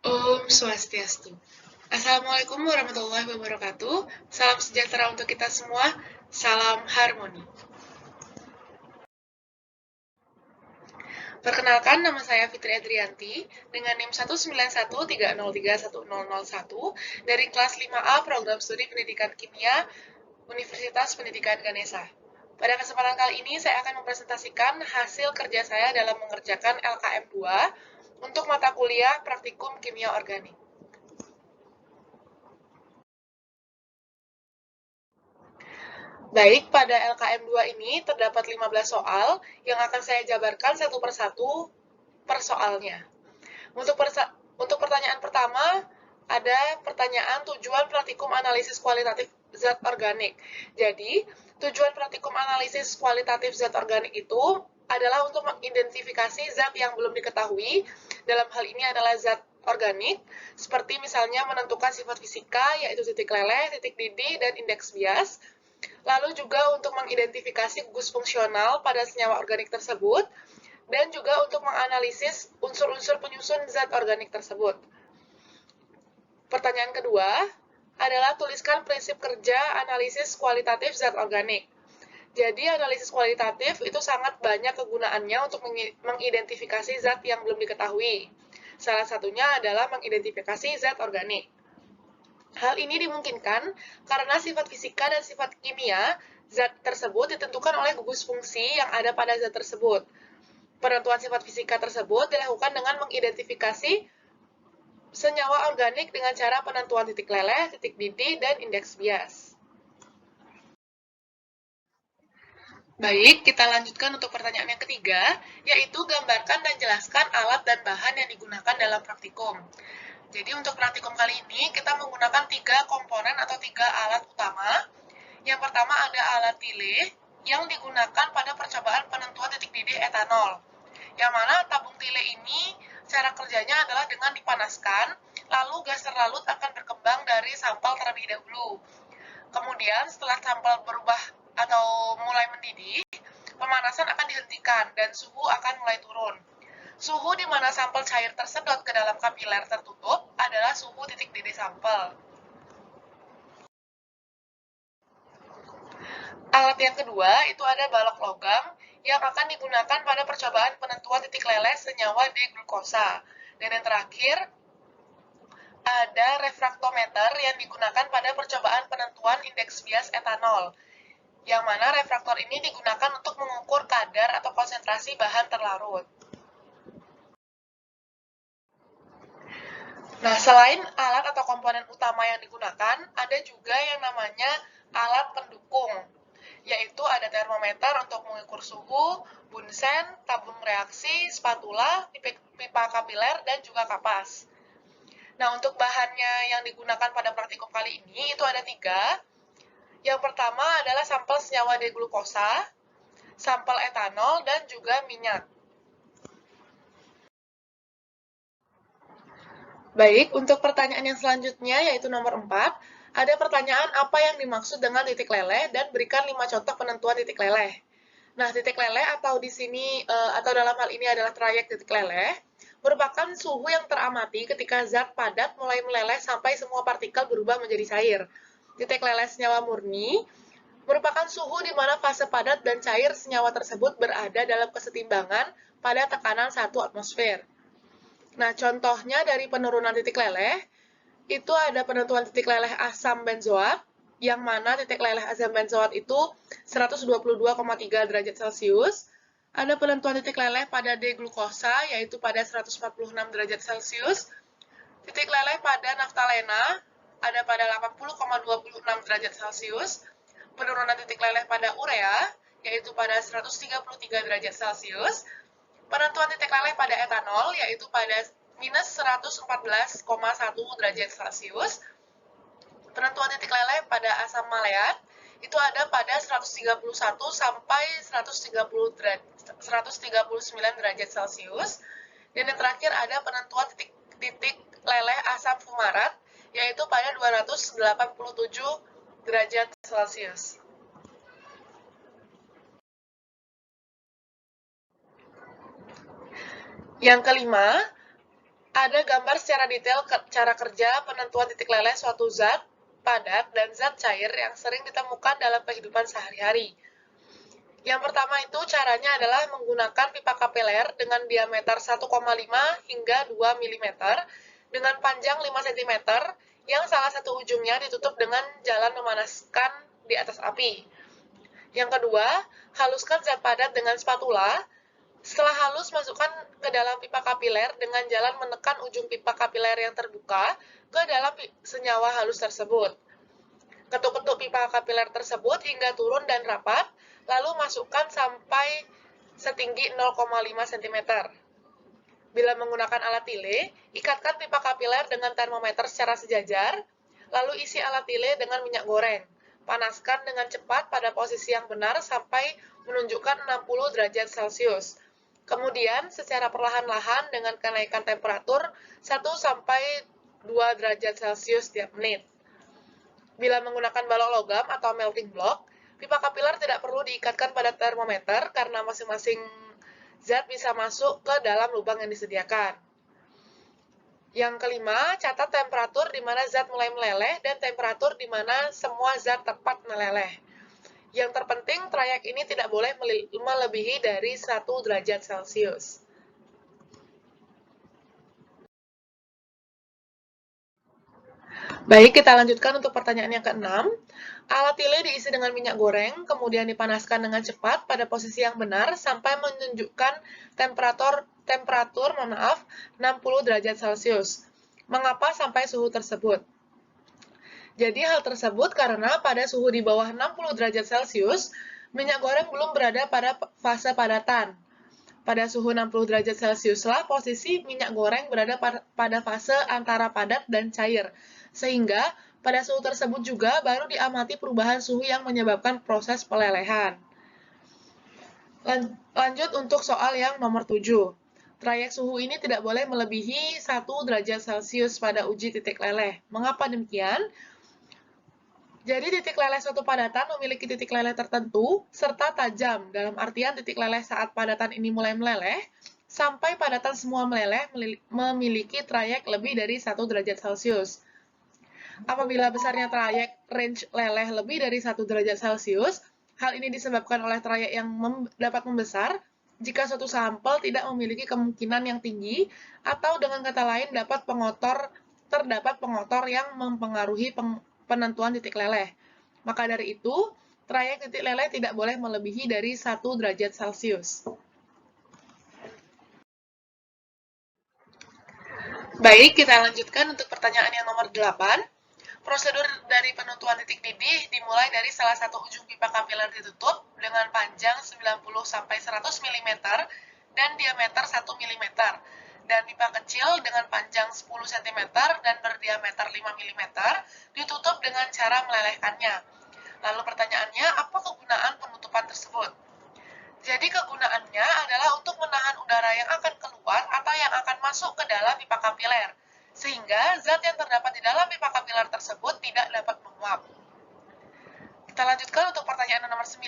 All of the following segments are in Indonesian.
Om Swastiastu. Assalamualaikum warahmatullahi wabarakatuh. Salam sejahtera untuk kita semua. Salam harmoni. Perkenalkan, nama saya Fitri Adrianti dengan NIM 191303101 dari kelas 5A Program Studi Pendidikan Kimia Universitas Pendidikan Ganesha. Pada kesempatan kali ini, saya akan mempresentasikan hasil kerja saya dalam mengerjakan LKM 2 untuk mata kuliah Praktikum Kimia Organik. Baik, pada LKM 2 ini terdapat 15 soal yang akan saya jabarkan satu persatu per soalnya. Untuk pertanyaan pertama, ada pertanyaan tujuan praktikum analisis kualitatif zat organik. Jadi, tujuan praktikum analisis kualitatif zat organik itu adalah untuk mengidentifikasi zat yang belum diketahui, dalam hal ini adalah zat organik, seperti misalnya menentukan sifat fisika, yaitu titik leleh, titik didih, dan indeks bias. Lalu juga untuk mengidentifikasi gugus fungsional pada senyawa organik tersebut, dan juga untuk menganalisis unsur-unsur penyusun zat organik tersebut. Pertanyaan kedua adalah tuliskan prinsip kerja analisis kualitatif zat organik. Jadi, analisis kualitatif itu sangat banyak kegunaannya untuk mengidentifikasi zat yang belum diketahui. Salah satunya adalah mengidentifikasi zat organik. Hal ini dimungkinkan karena sifat fisika dan sifat kimia zat tersebut ditentukan oleh gugus fungsi yang ada pada zat tersebut. Penentuan sifat fisika tersebut dilakukan dengan mengidentifikasi senyawa organik dengan cara penentuan titik leleh, titik didih, dan indeks bias. Baik, kita lanjutkan untuk pertanyaan yang ketiga, yaitu gambarkan dan jelaskan alat dan bahan yang digunakan dalam praktikum. Jadi untuk praktikum kali ini, kita menggunakan 3 komponen atau 3 alat utama. Yang pertama ada alat tileh, yang digunakan pada percobaan penentuan titik didih etanol. Yang mana tabung tileh ini, cara kerjanya adalah dengan dipanaskan, lalu gas terlalut akan berkembang dari sampel terlebih dahulu. Kemudian setelah sampel berubah atau mulai mendidih, pemanasan akan dihentikan dan suhu akan mulai turun. Suhu di mana sampel cair tersedot ke dalam kapiler tertutup adalah suhu titik didih sampel. Alat yang kedua itu ada balok logam yang akan digunakan pada percobaan penentuan titik leleh senyawa D-glukosa. Dan yang terakhir, ada refraktometer yang digunakan pada percobaan penentuan indeks bias etanol, yang mana refraktor ini digunakan untuk mengukur kadar atau konsentrasi bahan terlarut. Nah, selain alat atau komponen utama yang digunakan, ada juga yang namanya alat pendukung, yaitu ada termometer untuk mengukur suhu, bunsen, tabung reaksi, spatula, pipa kapiler, dan juga kapas. Nah, untuk bahannya yang digunakan pada praktikum kali ini, itu ada 3. Yang pertama adalah sampel senyawa D-glukosa, sampel etanol, dan juga minyak. Baik, untuk pertanyaan yang selanjutnya, yaitu nomor 4, ada pertanyaan apa yang dimaksud dengan titik leleh dan berikan 5 contoh penentuan titik leleh. Nah, titik leleh atau di sini atau dalam hal ini adalah trayek titik leleh merupakan suhu yang teramati ketika zat padat mulai meleleh sampai semua partikel berubah menjadi cair. Titik leleh senyawa murni merupakan suhu di mana fase padat dan cair senyawa tersebut berada dalam kesetimbangan pada tekanan 1 atmosfer. Nah, contohnya dari penurunan titik leleh, itu ada penentuan titik leleh asam benzoat, yang mana titik leleh asam benzoat itu 122,3 derajat Celcius. Ada penentuan titik leleh pada D-glukosa, yaitu pada 146 derajat Celcius. Titik leleh pada naftalena, ada pada 80,26 derajat Celcius. Penurunan titik leleh pada urea, yaitu pada 133 derajat Celcius. Penentuan titik leleh pada etanol, yaitu pada minus 114,1 derajat Celcius. Penentuan titik leleh pada asam maleat, itu ada pada 131 sampai 139 derajat Celcius. Dan yang terakhir ada penentuan titik leleh asam fumarat, yaitu pada 287 derajat Celcius. Yang kelima, Ada gambar secara detail cara kerja penentuan titik leleh suatu zat padat dan zat cair yang sering ditemukan dalam kehidupan sehari-hari. Yang pertama itu caranya adalah menggunakan pipa kapiler dengan diameter 1,5 hingga 2 mm dengan panjang 5 cm yang salah satu ujungnya ditutup dengan jalan memanaskan di atas api. Yang kedua, haluskan zat padat dengan spatula. Setelah halus, masukkan ke dalam pipa kapiler dengan jalan menekan ujung pipa kapiler yang terbuka ke dalam senyawa halus tersebut. Ketuk-ketuk pipa kapiler tersebut hingga turun dan rapat, lalu masukkan sampai setinggi 0,5 cm. Bila menggunakan alat tile, ikatkan pipa kapiler dengan termometer secara sejajar, lalu isi alat tile dengan minyak goreng. Panaskan dengan cepat pada posisi yang benar sampai menunjukkan 60 derajat Celcius. Kemudian, secara perlahan-lahan dengan kenaikan temperatur 1-2 derajat Celcius setiap menit. Bila menggunakan balok logam atau melting block, pipa kapiler tidak perlu diikatkan pada termometer karena masing-masing zat bisa masuk ke dalam lubang yang disediakan. Yang kelima, catat temperatur di mana zat mulai meleleh dan temperatur di mana semua zat tepat meleleh. Yang terpenting, trayek ini tidak boleh melebihi dari 1 derajat Celcius. Baik, kita lanjutkan untuk pertanyaan yang keenam. Alat tile diisi dengan minyak goreng, kemudian dipanaskan dengan cepat pada posisi yang benar sampai menunjukkan temperatur 60 derajat Celcius. Mengapa sampai suhu tersebut? Jadi hal tersebut karena pada suhu di bawah 60 derajat Celcius, minyak goreng belum berada pada fase padatan. Pada suhu 60 derajat Celcius lah posisi minyak goreng berada pada fase antara padat dan cair. Sehingga pada suhu tersebut juga baru diamati perubahan suhu yang menyebabkan proses pelelehan. Lanjut untuk soal yang nomor 7. Trayek suhu ini tidak boleh melebihi 1 derajat Celcius pada uji titik leleh. Mengapa demikian? Jadi titik leleh suatu padatan memiliki titik leleh tertentu serta tajam, dalam artian titik leleh saat padatan ini mulai meleleh, sampai padatan semua meleleh memiliki trayek lebih dari 1 derajat Celcius. Apabila besarnya trayek range leleh lebih dari 1 derajat Celcius, hal ini disebabkan oleh trayek yang dapat membesar jika suatu sampel tidak memiliki kemungkinan yang tinggi, atau dengan kata lain terdapat pengotor yang mempengaruhi penentuan titik leleh. Maka dari itu, trayek titik leleh tidak boleh melebihi dari 1 derajat Celcius. Baik, kita lanjutkan untuk pertanyaan yang nomor 8. Prosedur dari penentuan titik didih dimulai dari salah satu ujung pipa kapiler ditutup dengan panjang 90-100 mm dan diameter 1 mm, dan pipa kecil dengan panjang 10 cm dan berdiameter 5 mm ditutup dengan cara melelehkannya. Lalu pertanyaannya, apa kegunaan penutupan tersebut? Jadi kegunaannya adalah untuk menahan udara yang akan keluar atau yang akan masuk ke dalam pipa kapiler, sehingga zat yang terdapat di dalam pipa kapiler tersebut tidak dapat menguap. Kita lanjutkan untuk pertanyaan nomor 9.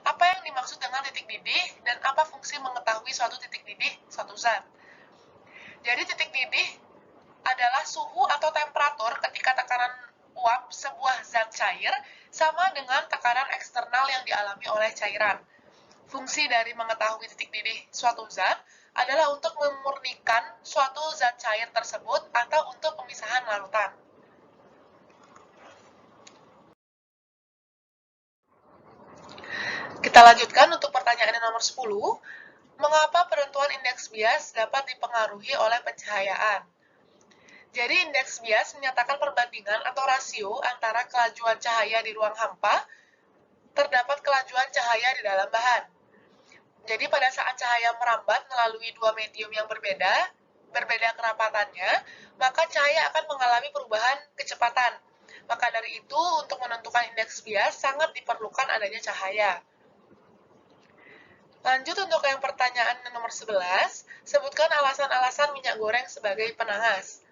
Apa yang dimaksud dengan titik didih dan apa fungsi mengetahui suatu titik didih suatu zat? Jadi titik didih adalah suhu atau temperatur ketika tekanan uap sebuah zat cair sama dengan tekanan eksternal yang dialami oleh cairan. Fungsi dari mengetahui titik didih suatu zat adalah untuk memurnikan suatu zat cair tersebut atau untuk pemisahan larutan. Kita lanjutkan untuk pertanyaan nomor 10. Mengapa penentuan indeks bias dapat dipengaruhi oleh pencahayaan? Jadi indeks bias menyatakan perbandingan atau rasio antara kelajuan cahaya di ruang hampa terdapat kelajuan cahaya di dalam bahan. Jadi pada saat cahaya merambat melalui dua medium yang berbeda kerapatannya, maka cahaya akan mengalami perubahan kecepatan. Maka dari itu, untuk menentukan indeks bias sangat diperlukan adanya cahaya. Lanjut untuk yang pertanyaan nomor 11, sebutkan alasan-alasan minyak goreng sebagai penangas.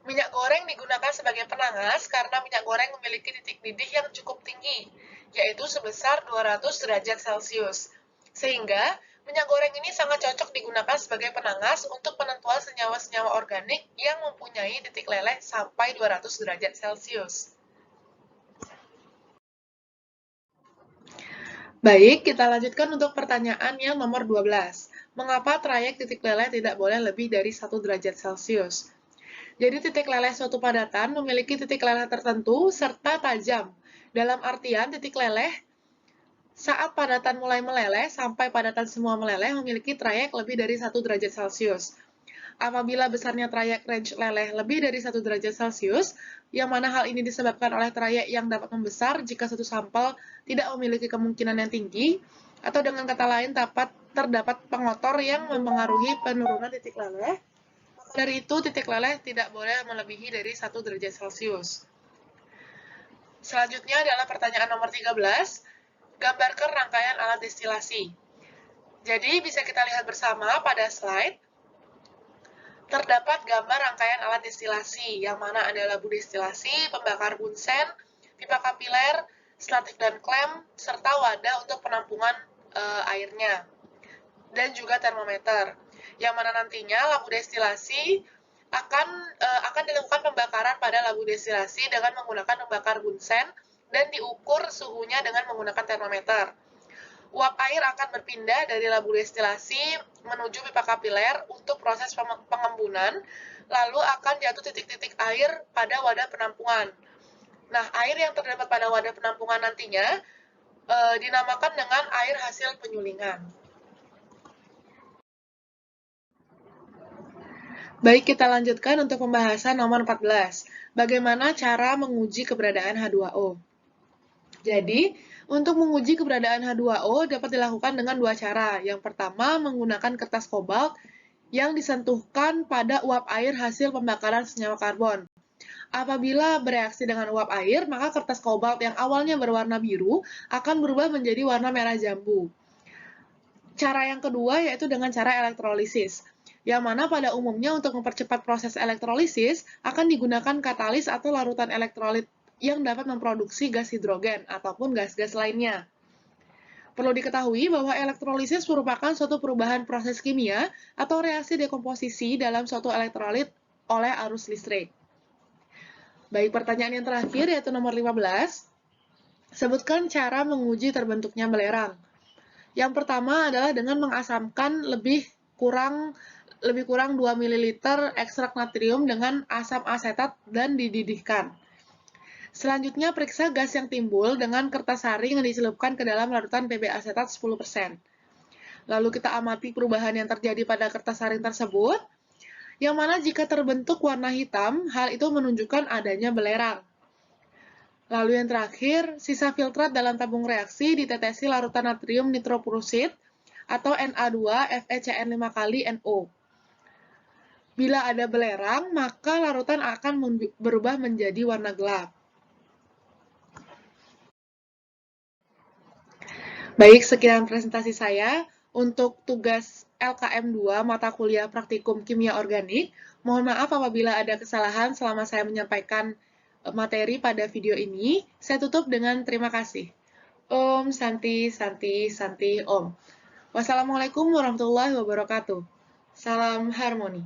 Minyak goreng digunakan sebagai penangas karena minyak goreng memiliki titik didih yang cukup tinggi, yaitu sebesar 200 derajat Celcius. Sehingga Minyak goreng ini sangat cocok digunakan sebagai penangas untuk penentuan senyawa-senyawa organik yang mempunyai titik leleh sampai 200 derajat Celcius. Baik, kita lanjutkan untuk pertanyaan yang nomor 12. Mengapa trayek titik leleh tidak boleh lebih dari 1 derajat Celcius? Jadi titik leleh suatu padatan memiliki titik leleh tertentu serta tajam. Dalam artian titik leleh saat padatan mulai meleleh sampai padatan semua meleleh memiliki trayek lebih dari 1 derajat Celcius. Apabila besarnya trayek range leleh lebih dari 1 derajat Celcius, yang mana hal ini disebabkan oleh trayek yang dapat membesar jika satu sampel tidak memiliki kemungkinan yang tinggi, atau dengan kata lain terdapat pengotor yang mempengaruhi penurunan titik leleh. Dari itu, titik leleh tidak boleh melebihi dari 1 derajat Celcius. Selanjutnya adalah pertanyaan nomor 13. Gambarkan rangkaian alat destilasi. Jadi, bisa kita lihat bersama pada slide. Terdapat gambar rangkaian alat destilasi, yang mana ada labu destilasi, pembakar bunsen, pipa kapiler, statif dan klem, serta wadah untuk penampungan airnya, dan juga termometer. Yang mana nantinya labu destilasi akan dilakukan pembakaran pada labu destilasi dengan menggunakan pembakar bunsen dan diukur suhunya dengan menggunakan termometer. Uap air akan berpindah dari labu destilasi menuju pipa kapiler untuk proses pengembunan, lalu akan jatuh titik-titik air pada wadah penampungan. Nah, air yang terdapat pada wadah penampungan nantinya dinamakan dengan air hasil penyulingan. Baik, kita lanjutkan untuk pembahasan nomor 14. Bagaimana cara menguji keberadaan H2O? Jadi, untuk menguji keberadaan H2O dapat dilakukan dengan dua cara. Yang pertama, menggunakan kertas kobalt yang disentuhkan pada uap air hasil pembakaran senyawa karbon. Apabila bereaksi dengan uap air, maka kertas kobalt yang awalnya berwarna biru akan berubah menjadi warna merah jambu. Cara yang kedua yaitu dengan cara elektrolisis, yang mana pada umumnya untuk mempercepat proses elektrolisis akan digunakan katalis atau larutan elektrolit yang dapat memproduksi gas hidrogen ataupun gas-gas lainnya. Perlu diketahui bahwa elektrolisis merupakan suatu perubahan proses kimia atau reaksi dekomposisi dalam suatu elektrolit oleh arus listrik. Baik, pertanyaan yang terakhir yaitu nomor 15. Sebutkan cara menguji terbentuknya belerang. Yang pertama adalah dengan mengasamkan lebih kurang 2 ml ekstrak natrium dengan asam asetat dan dididihkan. Selanjutnya, periksa gas yang timbul dengan kertas saring yang dicelupkan ke dalam larutan PB asetat 10%. Lalu kita amati perubahan yang terjadi pada kertas saring tersebut, yang mana jika terbentuk warna hitam, hal itu menunjukkan adanya belerang. Lalu yang terakhir, sisa filtrat dalam tabung reaksi ditetesi larutan natrium nitroprusid atau Na2FeCN5 kali NO. Bila ada belerang, maka larutan akan berubah menjadi warna gelap. Baik, sekian presentasi saya. Untuk tugas LKM 2 mata kuliah praktikum kimia organik, mohon maaf apabila ada kesalahan selama saya menyampaikan materi pada video ini. Saya tutup dengan terima kasih. Om Santi Santi Santi Om. Wassalamualaikum warahmatullahi wabarakatuh. Salam harmoni.